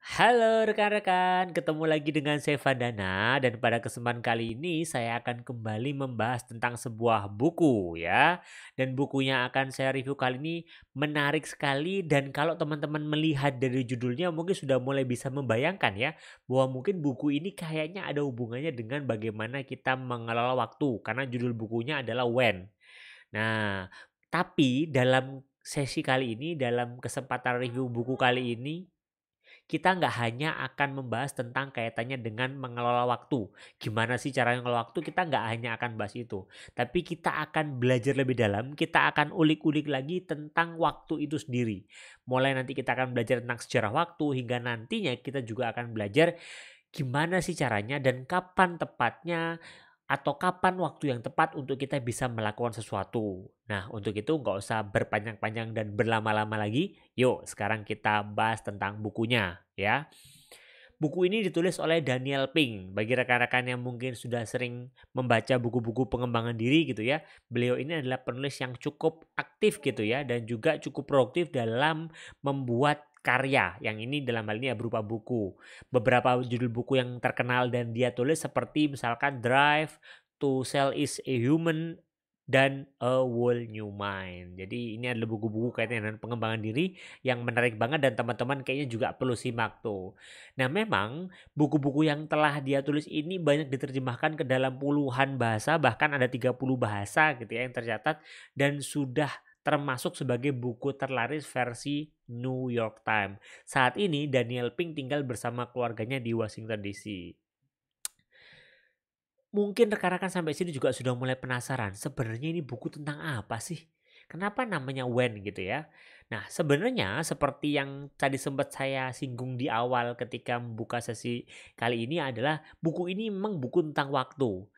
Halo rekan-rekan, ketemu lagi dengan saya Vandana dan pada kesempatan kali ini saya akan kembali membahas tentang sebuah buku ya. Dan bukunya akan saya review kali ini menarik sekali dan kalau teman-teman melihat dari judulnya mungkin sudah mulai bisa membayangkan ya bahwa mungkin buku ini kayaknya ada hubungannya dengan bagaimana kita mengelola waktu karena judul bukunya adalah When. Nah, tapi dalam sesi kali ini, dalam kesempatan review buku kali ini kita nggak hanya akan membahas tentang kaitannya dengan mengelola waktu. Gimana sih cara mengelola waktu, kita nggak hanya akan bahas itu. Tapi kita akan belajar lebih dalam, kita akan ulik-ulik lagi tentang waktu itu sendiri. Mulai nanti kita akan belajar tentang sejarah waktu, hingga nantinya kita juga akan belajar gimana sih caranya dan kapan tepatnya atau kapan waktu yang tepat untuk kita bisa melakukan sesuatu. Nah, untuk itu nggak usah berpanjang-panjang dan berlama-lama lagi. Yuk, sekarang kita bahas tentang bukunya ya. Buku ini ditulis oleh Daniel Pink. Bagi rekan-rekan yang mungkin sudah sering membaca buku-buku pengembangan diri gitu ya, beliau ini adalah penulis yang cukup aktif gitu ya dan juga cukup produktif dalam membuat karya. Yang ini dalam hal ini ya berupa buku. Beberapa judul buku yang terkenal dan dia tulis seperti misalkan Drive, To Sell is a Human, dan A Whole New Mind. Jadi ini adalah buku-buku kaitannya dengan pengembangan diri yang menarik banget dan teman-teman kayaknya juga perlu simak tuh. Nah, memang buku-buku yang telah dia tulis ini banyak diterjemahkan ke dalam puluhan bahasa, bahkan ada 30 bahasa gitu ya yang tercatat dan sudah termasuk sebagai buku terlaris versi New York Times. Saat ini Daniel Pink tinggal bersama keluarganya di Washington DC. Mungkin rekan-rekan sampai sini juga sudah mulai penasaran, sebenarnya ini buku tentang apa sih? Kenapa namanya When gitu ya? Nah, sebenarnya seperti yang tadi sempat saya singgung di awal ketika membuka sesi kali ini adalah buku ini memang buku tentang waktu.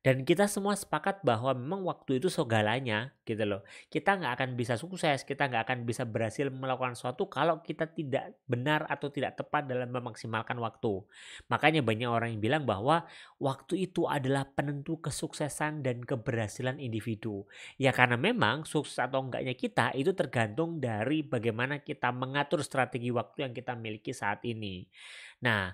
Dan kita semua sepakat bahwa memang waktu itu segalanya gitu loh. Kita nggak akan bisa sukses, kita nggak akan bisa berhasil melakukan sesuatu kalau kita tidak benar atau tidak tepat dalam memaksimalkan waktu. Makanya banyak orang yang bilang bahwa waktu itu adalah penentu kesuksesan dan keberhasilan individu. Ya karena memang sukses atau enggaknya kita itu tergantung dari bagaimana kita mengatur strategi waktu yang kita miliki saat ini. Nah,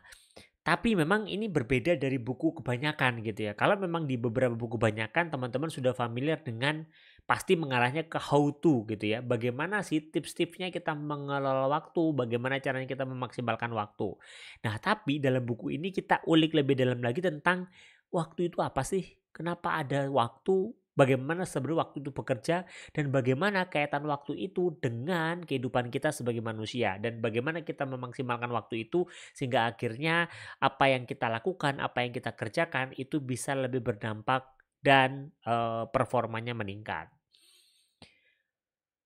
tapi memang ini berbeda dari buku kebanyakan gitu ya. Kalau memang di beberapa buku kebanyakan teman-teman sudah familiar dengan pasti mengarahnya ke how to gitu ya. Bagaimana sih tips-tipsnya kita mengelola waktu, bagaimana caranya kita memaksimalkan waktu. Nah, tapi dalam buku ini kita ulik lebih dalam lagi tentang waktu itu apa sih? Kenapa ada waktu? Bagaimana sebenarnya waktu itu bekerja dan bagaimana kaitan waktu itu dengan kehidupan kita sebagai manusia dan bagaimana kita memaksimalkan waktu itu sehingga akhirnya apa yang kita lakukan, apa yang kita kerjakan itu bisa lebih berdampak dan, performanya meningkat.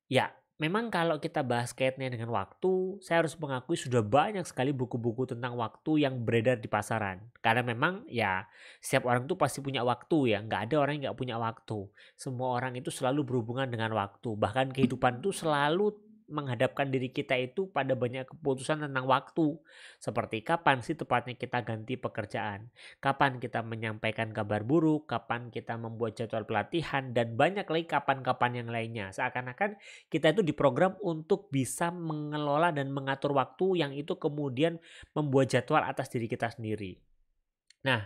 Ya, memang kalau kita bahas kaitannya dengan waktu, saya harus mengakui sudah banyak sekali buku-buku tentang waktu yang beredar di pasaran. Karena memang ya setiap orang tuh pasti punya waktu ya, nggak ada orang yang nggak punya waktu. Semua orang itu selalu berhubungan dengan waktu, bahkan kehidupan tuh selalu menghadapkan diri kita itu pada banyak keputusan tentang waktu. Seperti kapan sih tepatnya kita ganti pekerjaan, kapan kita menyampaikan kabar buruk, kapan kita membuat jadwal pelatihan, dan banyak lagi kapan-kapan yang lainnya. Seakan-akan kita itu diprogram untuk bisa mengelola dan mengatur waktu yang itu kemudian membuat jadwal atas diri kita sendiri. Nah,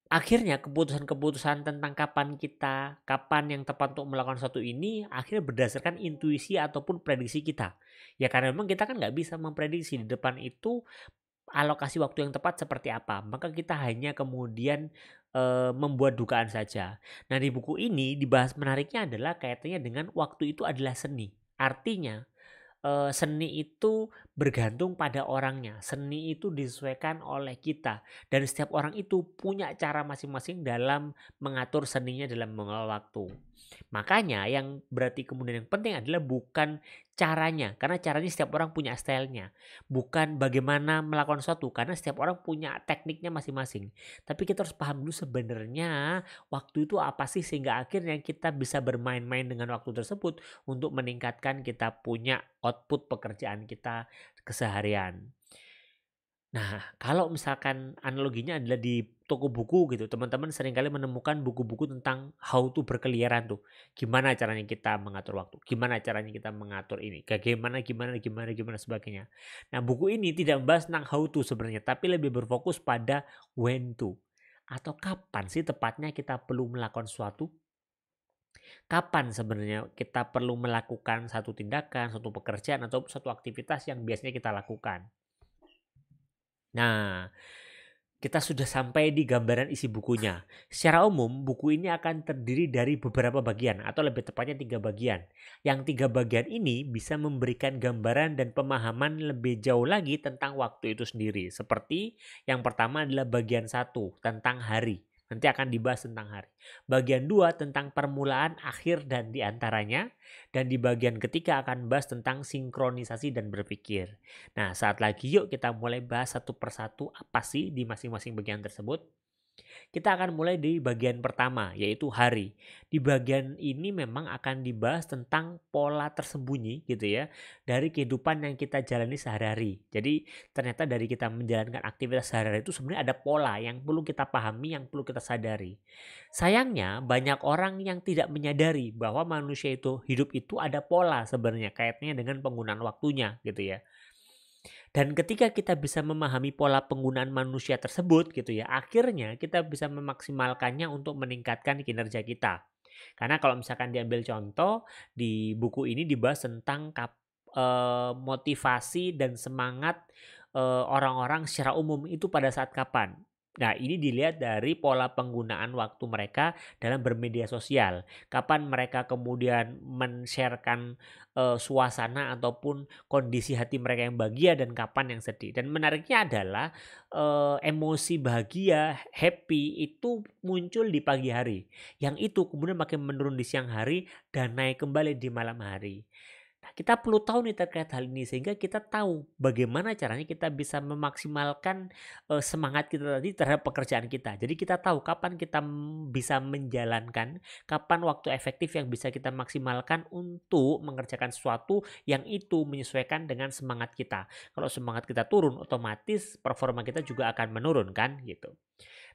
akhirnya keputusan-keputusan tentang kapan yang tepat untuk melakukan sesuatu ini akhirnya berdasarkan intuisi ataupun prediksi kita. Ya karena memang kita kan nggak bisa memprediksi di depan itu alokasi waktu yang tepat seperti apa, maka kita hanya kemudian, membuat dugaan saja. Nah, di buku ini dibahas menariknya adalah kaitannya dengan waktu itu adalah seni. Artinya seni itu bergantung pada orangnya, seni itu disesuaikan oleh kita dan setiap orang itu punya cara masing-masing dalam mengatur seninya dalam mengelola waktu. Makanya yang berarti kemudian yang penting adalah bukan caranya, karena caranya setiap orang punya stylenya. Bukan bagaimana melakukan sesuatu, karena setiap orang punya tekniknya masing-masing. Tapi kita harus paham dulu sebenarnya waktu itu apa sih sehingga akhirnya kita bisa bermain-main dengan waktu tersebut untuk meningkatkan kita punya output pekerjaan kita keseharian. Nah, kalau misalkan analoginya adalah di toko buku gitu, teman-teman seringkali menemukan buku-buku tentang how to berkeliaran tuh. Gimana caranya kita mengatur waktu, gimana caranya kita mengatur ini, bagaimana, gimana sebagainya. Nah, buku ini tidak membahas tentang how to sebenarnya, tapi lebih berfokus pada when to. Atau kapan sih tepatnya kita perlu melakukan sesuatu. Kapan sebenarnya kita perlu melakukan satu tindakan, satu pekerjaan, atau satu aktivitas yang biasanya kita lakukan. Nah, kita sudah sampai di gambaran isi bukunya. Secara umum, buku ini akan terdiri dari beberapa bagian, atau lebih tepatnya 3 bagian. Yang 3 bagian ini bisa memberikan gambaran dan pemahaman lebih jauh lagi tentang waktu itu sendiri. Seperti yang pertama adalah bagian 1 tentang hari. Nanti akan dibahas tentang hari. Bagian 2 tentang permulaan, akhir, dan diantaranya. Dan di bagian ketiga akan bahas tentang sinkronisasi dan berpikir. Nah, saat lagi yuk kita mulai bahas satu persatu apa sih di masing-masing bagian tersebut. Kita akan mulai di bagian pertama, yaitu hari. Di bagian ini memang akan dibahas tentang pola tersembunyi gitu ya, dari kehidupan yang kita jalani sehari-hari. Jadi ternyata dari kita menjalankan aktivitas sehari-hari itu sebenarnya ada pola yang perlu kita pahami, yang perlu kita sadari. Sayangnya banyak orang yang tidak menyadari bahwa manusia itu hidup itu ada pola sebenarnya kaitannya dengan penggunaan waktunya gitu ya. Dan ketika kita bisa memahami pola penggunaan manusia tersebut gitu ya, akhirnya kita bisa memaksimalkannya untuk meningkatkan kinerja kita. Karena kalau misalkan diambil contoh di buku ini dibahas tentang motivasi dan semangat orang-orang secara umum itu pada saat kapan. Nah, ini dilihat dari pola penggunaan waktu mereka dalam bermedia sosial. Kapan mereka kemudian men-sharekan suasana ataupun kondisi hati mereka yang bahagia dan kapan yang sedih. Dan menariknya adalah emosi bahagia, happy itu muncul di pagi hari. Yang itu kemudian makin menurun di siang hari dan naik kembali di malam hari. Nah, kita perlu tahu nih terkait hal ini sehingga kita tahu bagaimana caranya kita bisa memaksimalkan semangat kita tadi terhadap pekerjaan kita. Jadi kita tahu kapan kita bisa menjalankan, kapan waktu efektif yang bisa kita maksimalkan untuk mengerjakan sesuatu yang itu menyesuaikan dengan semangat kita. Kalau semangat kita turun, otomatis performa kita juga akan menurun kan gitu.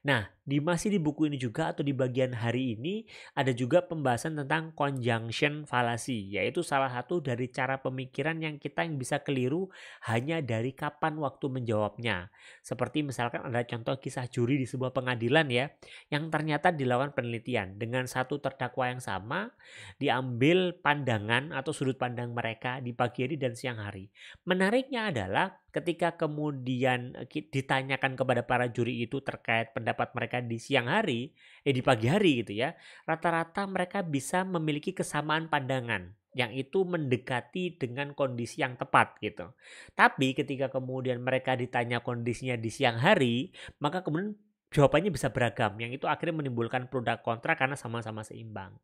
Nah, masih di buku ini juga atau di bagian hari ini ada juga pembahasan tentang conjunction fallacy, yaitu salah satu dari cara pemikiran yang bisa keliru hanya dari kapan waktu menjawabnya. Seperti misalkan ada contoh kisah juri di sebuah pengadilan ya, yang ternyata dilakukan penelitian dengan satu terdakwa yang sama, diambil pandangan atau sudut pandang mereka di pagi hari dan siang hari. Menariknya adalah ketika kemudian ditanyakan kepada para juri itu terkait pendapat mereka di siang hari, di pagi hari gitu ya, rata-rata mereka bisa memiliki kesamaan pandangan yang itu mendekati dengan kondisi yang tepat gitu. Tapi ketika kemudian mereka ditanya kondisinya di siang hari, maka kemudian jawabannya bisa beragam yang itu akhirnya menimbulkan pro dan kontra karena sama-sama seimbang.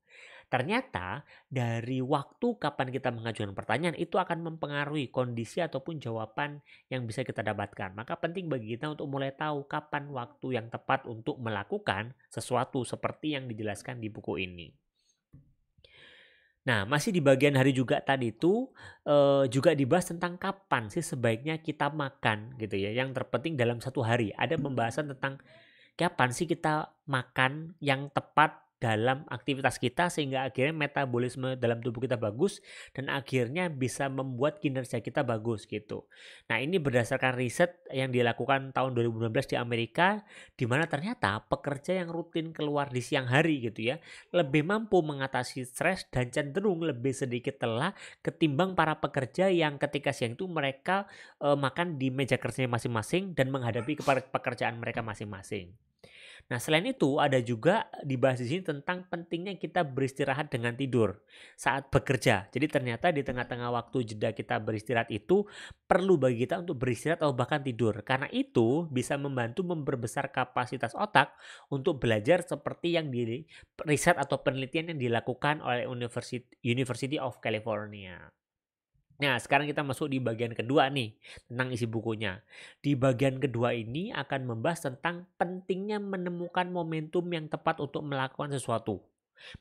Ternyata dari waktu kapan kita mengajukan pertanyaan itu akan mempengaruhi kondisi ataupun jawaban yang bisa kita dapatkan. Maka penting bagi kita untuk mulai tahu kapan waktu yang tepat untuk melakukan sesuatu seperti yang dijelaskan di buku ini. Nah, masih di bagian hari juga tadi itu juga dibahas tentang kapan sih sebaiknya kita makan gitu ya. Yang terpenting dalam satu hari ada pembahasan tentang kapan sih kita makan yang tepat dalam aktivitas kita sehingga akhirnya metabolisme dalam tubuh kita bagus dan akhirnya bisa membuat kinerja kita bagus gitu. Nah, ini berdasarkan riset yang dilakukan tahun 2019 di Amerika di mana ternyata pekerja yang rutin keluar di siang hari gitu ya lebih mampu mengatasi stres dan cenderung lebih sedikit lelah ketimbang para pekerja yang ketika siang itu mereka makan di meja kerjanya masing-masing dan menghadapi pekerjaan mereka masing-masing. Nah, selain itu ada juga dibahas di sini tentang pentingnya kita beristirahat dengan tidur saat bekerja. Jadi ternyata di tengah-tengah waktu jeda kita beristirahat itu perlu bagi kita untuk beristirahat atau bahkan tidur. Karena itu bisa membantu memperbesar kapasitas otak untuk belajar seperti yang di riset atau penelitian yang dilakukan oleh University of California. Nah, sekarang kita masuk di bagian kedua nih, tentang isi bukunya. Di bagian kedua ini akan membahas tentang pentingnya menemukan momentum yang tepat untuk melakukan sesuatu.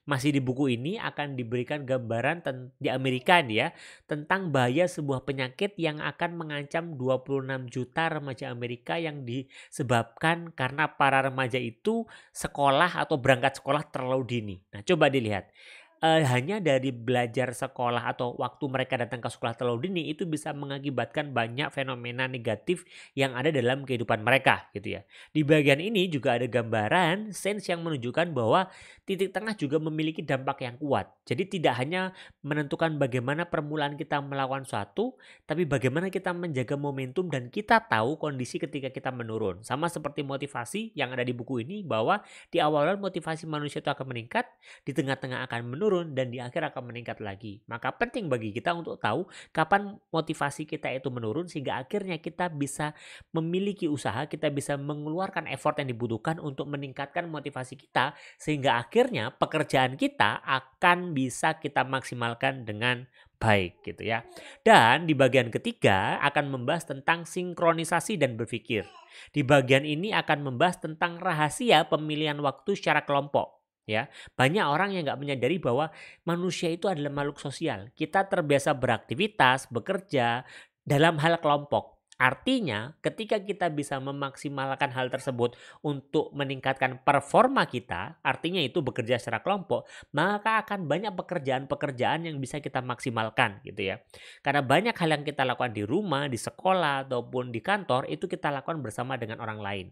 Masih di buku ini akan diberikan gambaran di Amerika nih ya, tentang bahaya sebuah penyakit yang akan mengancam 26 juta remaja Amerika yang disebabkan karena para remaja itu sekolah atau berangkat sekolah terlalu dini. Nah, coba dilihat. Hanya dari belajar sekolah atau waktu mereka datang ke sekolah terlalu dini itu bisa mengakibatkan banyak fenomena negatif yang ada dalam kehidupan mereka gitu ya. Di bagian ini juga ada gambaran sains yang menunjukkan bahwa titik tengah juga memiliki dampak yang kuat. Jadi tidak hanya menentukan bagaimana permulaan kita melakukan suatu, tapi bagaimana kita menjaga momentum dan kita tahu kondisi ketika kita menurun. Sama seperti motivasi yang ada di buku ini bahwa di awal motivasi manusia itu akan meningkat, di tengah-tengah akan menurun, dan di akhir akan meningkat lagi. Maka penting bagi kita untuk tahu kapan motivasi kita itu menurun sehingga akhirnya kita bisa memiliki usaha, kita bisa mengeluarkan effort yang dibutuhkan untuk meningkatkan motivasi kita sehingga akhirnya pekerjaan kita akan bisa kita maksimalkan dengan baik gitu ya. Dan di bagian ketiga akan membahas tentang sinkronisasi dan berpikir. Di bagian ini akan membahas tentang rahasia pemilihan waktu secara kelompok. Ya, banyak orang yang nggak menyadari bahwa manusia itu adalah makhluk sosial. Kita terbiasa beraktivitas, bekerja dalam hal kelompok. Artinya, ketika kita bisa memaksimalkan hal tersebut untuk meningkatkan performa kita, artinya itu bekerja secara kelompok, maka akan banyak pekerjaan-pekerjaan yang bisa kita maksimalkan gitu ya. Karena banyak hal yang kita lakukan di rumah, di sekolah, ataupun di kantor, itu kita lakukan bersama dengan orang lain.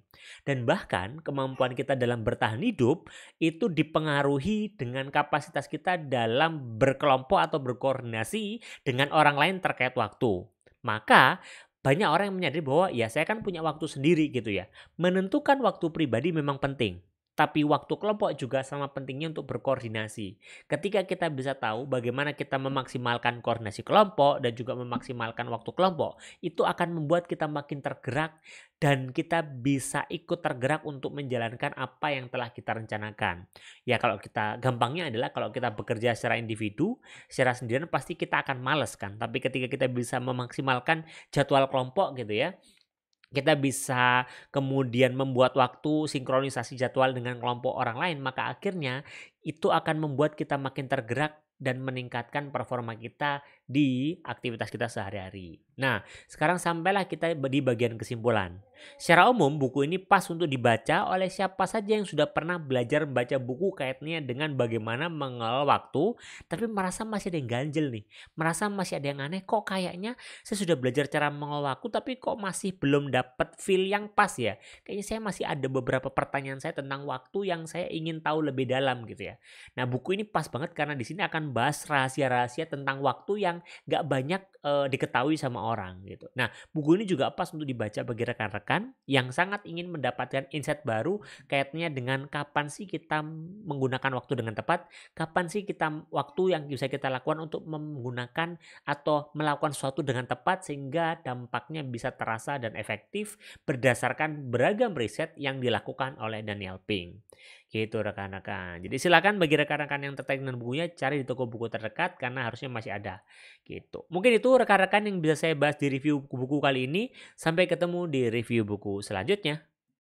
Dan bahkan kemampuan kita dalam bertahan hidup itu dipengaruhi dengan kapasitas kita dalam berkelompok atau berkoordinasi dengan orang lain terkait waktu. Maka banyak orang yang menyadari bahwa ya saya kan punya waktu sendiri gitu ya. Menentukan waktu pribadi memang penting. Tapi waktu kelompok juga sama pentingnya untuk berkoordinasi. Ketika kita bisa tahu bagaimana kita memaksimalkan koordinasi kelompok dan juga memaksimalkan waktu kelompok, itu akan membuat kita makin tergerak dan kita bisa ikut tergerak untuk menjalankan apa yang telah kita rencanakan. Ya kalau kita gampangnya adalah kalau kita bekerja secara individu, secara sendirian pasti kita akan males kan. Tapi ketika kita bisa memaksimalkan jadwal kelompok gitu ya, kita bisa kemudian membuat waktu, sinkronisasi jadwal dengan kelompok orang lain, maka akhirnya itu akan membuat kita makin tergerak dan meningkatkan performa kita di aktivitas kita sehari-hari. Nah, sekarang sampailah kita di bagian kesimpulan. Secara umum, buku ini pas untuk dibaca oleh siapa saja yang sudah pernah belajar membaca buku kaitannya dengan bagaimana mengelola waktu, tapi merasa masih ada yang ganjel nih. Merasa masih ada yang aneh, kok kayaknya saya sudah belajar cara mengelola waktu, tapi kok masih belum dapat feel yang pas ya. Kayaknya saya masih ada beberapa pertanyaan saya tentang waktu yang saya ingin tahu lebih dalam gitu ya. Nah, buku ini pas banget karena di sini akan bahas rahasia-rahasia tentang waktu yang gak banyak diketahui sama orang gitu. Nah, buku ini juga pas untuk dibaca bagi rekan-rekan yang sangat ingin mendapatkan insight baru kaitannya dengan kapan sih kita menggunakan waktu dengan tepat, kapan sih kita waktu yang bisa kita lakukan untuk menggunakan atau melakukan sesuatu dengan tepat sehingga dampaknya bisa terasa dan efektif berdasarkan beragam riset yang dilakukan oleh Daniel Pink. Gitu rekan-rekan. Jadi silakan bagi rekan-rekan yang tertarik dengan bukunya cari di toko buku terdekat karena harusnya masih ada. Gitu. Mungkin itu rekan-rekan yang bisa saya bahas di review buku kali ini. Sampai ketemu di review buku selanjutnya.